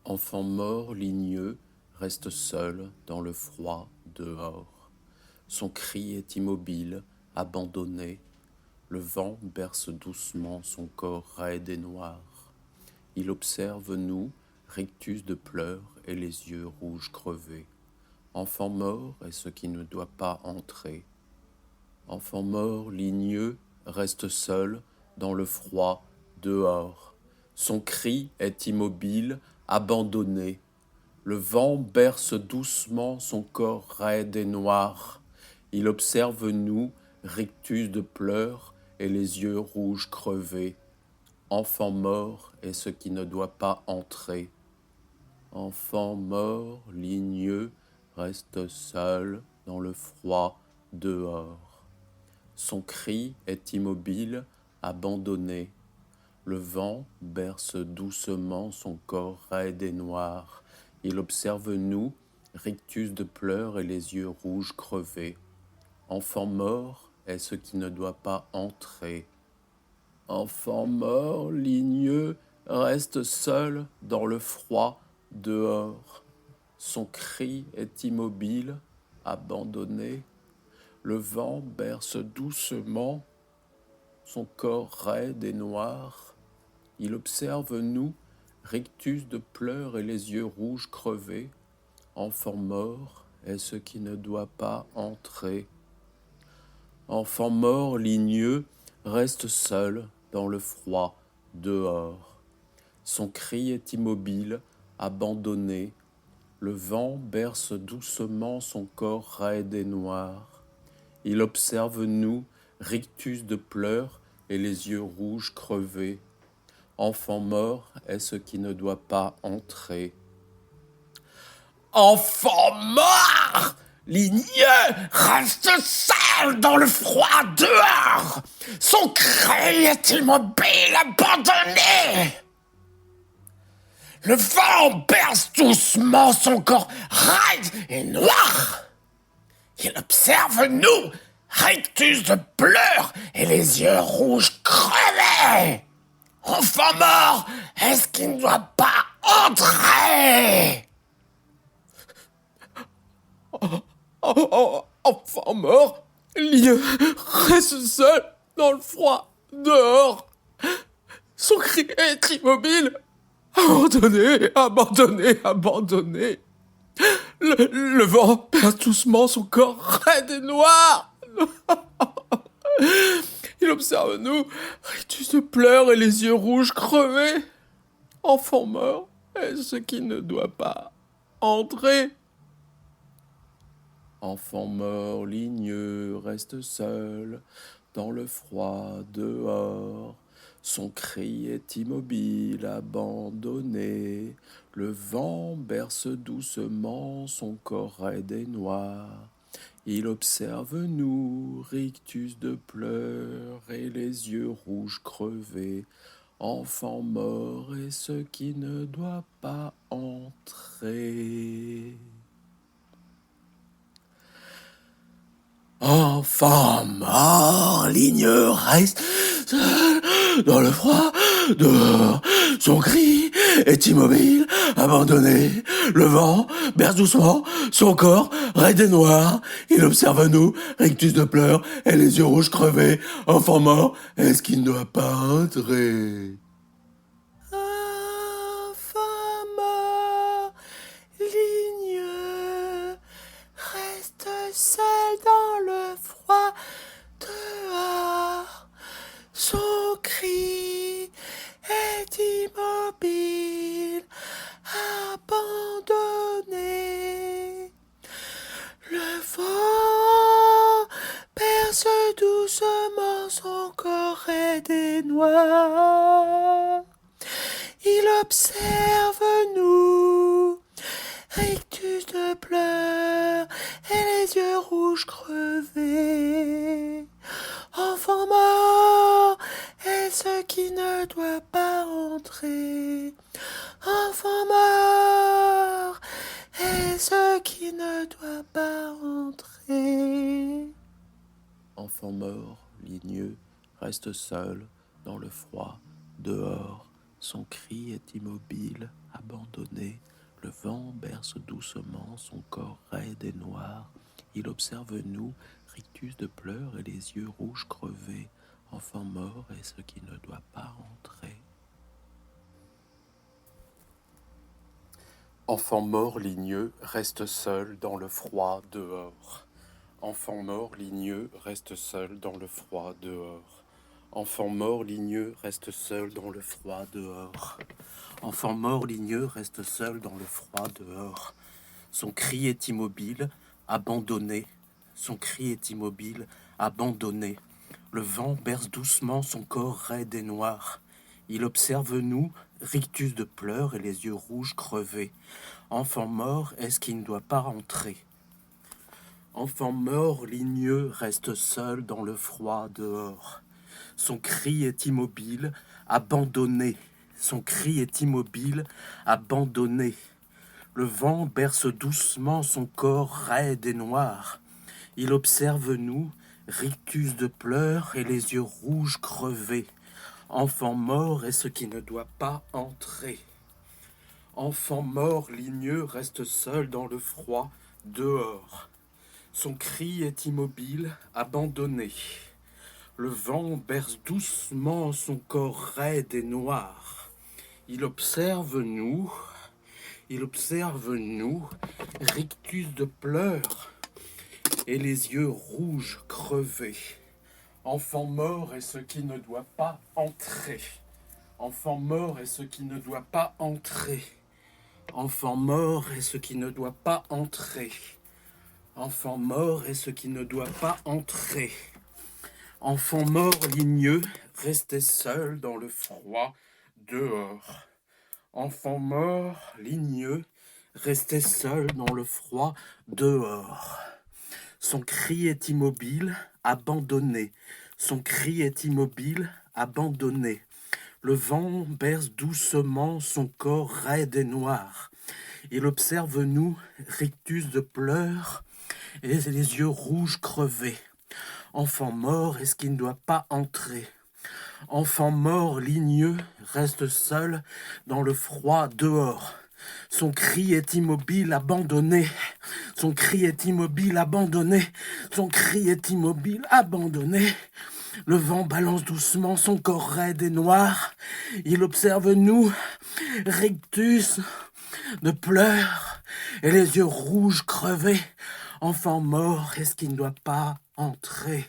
Enfant mort, ligneux, reste seul dans le froid dehors. Son cri est immobile, abandonné. Le vent berce doucement son corps raide et noir. Il observe nous, rictus de pleurs et les yeux rouges crevés. Enfant mort est ce qui ne doit pas entrer. Enfant mort, ligneux, reste seul dans le froid dehors. Son cri est immobile, abandonné. Le vent berce doucement son corps raide et noir. Il observe nous, rictus de pleurs et les yeux rouges crevés. Enfant mort est ce qui ne doit pas entrer. Enfant mort, ligneux, reste seul dans le froid dehors. Son cri est immobile, abandonné. Le vent berce doucement son corps raide et noir. Il observe nous, rictus de pleurs et les yeux rouges crevés. Enfant mort est ce qui ne doit pas entrer. Enfant mort, ligneux, reste seul dans le froid dehors. Son cri est immobile, abandonné. Le vent berce doucement son corps raide et noir. Il observe nous, rictus de pleurs et les yeux rouges crevés. Enfant mort est ce qui ne doit pas entrer. Enfant mort, ligneux, reste seul dans le froid dehors. Son cri est immobile, abandonné. Le vent berce doucement son corps raide et noir. Il observe nous, rictus de pleurs et les yeux rouges crevés. Enfant mort est ce qui ne doit pas entrer. Enfant mort, ligneux, reste seul dans le froid dehors. Son cri est immobile, abandonné. Le vent berce doucement son corps raide et noir. Il observe nous, rictus de pleurs et les yeux rouges crevés. Enfant mort, est-ce qu'il ne doit pas entrer? Enfant mort, ligneux, reste seul dans le froid dehors. Son cri est immobile, abandonné, abandonné, abandonné. Le vent perd doucement son corps raide et noir. Il observe nous, rictus de pleurs et les yeux rouges crevés. Enfant mort est ce qui ne doit pas entrer. Enfant mort, ligneux, reste seul dans le froid dehors. Son cri est immobile, abandonné. Le vent berce doucement son corps raide et noir. Il observe nous, rictus de pleurs et les yeux rouges crevés. Enfant mort est ce qui ne doit pas entrer. Enfant mort, ligneux, reste seul dans le froid dehors. Son cri est immobile, abandonné. Le vent berce doucement son corps raide et noir. Il observe nous, rictus de pleurs et les yeux rouges crevés. Enfant mort, est-ce qu'il ne doit pas entrer? Enfant mort, ligneux, reste seul dans le froid dehors. Son cri est immobile, abandonné. Le vent berce doucement son corps raide et noir. Il observe nous, rictus de pleurs et les yeux rouges crevés. Enfant mort est ce qui ne doit pas entrer. Enfant mort est ce qui ne doit pas entrer. Enfant mort, ligneux, reste seul dans le froid dehors. Son cri est immobile, abandonné. Le vent berce doucement son corps raide et noir. Il observe nous, rictus de pleurs et les yeux rouges crevés. Enfant mort est ce qui ne doit pas entrer. Enfant mort ligneux reste seul dans le froid dehors. Enfant mort ligneux reste seul dans le froid dehors. Enfant mort ligneux reste seul dans le froid dehors. Enfant mort ligneux reste seul dans le froid dehors. Son cri est immobile, abandonné. Son cri est immobile, abandonné. Le vent berce doucement son corps raide et noir. Il observe nous, rictus de pleurs et les yeux rouges crevés. Enfant mort est-ce qui ne doit pas rentrer. Enfant mort ligneux reste seul dans le froid dehors. Son cri est immobile, abandonné. Son cri est immobile, abandonné. Le vent berce doucement son corps raide et noir. Il observe nous, rictus de pleurs et les yeux rouges crevés. Enfant mort est ce qui ne doit pas entrer. Enfant mort ligneux reste seul dans le froid dehors. Son cri est immobile, abandonné. Le vent berce doucement son corps raide et noir. Il observe nous, rictus de pleurs et les yeux rouges crevés. Enfant mort est ce qui ne doit pas entrer. Enfant mort est ce qui ne doit pas entrer. Enfant mort est ce qui ne doit pas entrer. Enfant mort est ce qui ne doit pas entrer. Enfant mort ligneux, restait seul dans le froid dehors. Enfant mort ligneux, restait seul dans le froid dehors. Son cri est immobile, abandonné. Son cri est immobile, abandonné. Le vent berce doucement son corps raide et noir. Il observe nous, rictus de pleurs, et les yeux rouges crevés. Enfant mort est ce qui ne doit pas entrer. Enfant mort ligneux reste seul dans le froid dehors. Son cri est immobile, abandonné. Son cri est immobile, abandonné. Son cri est immobile, abandonné. Le vent balance doucement son corps raide et noir. Il observe nous, rictus de pleurs et les yeux rouges crevés. Enfant mort est ce qui ne doit pas entrer.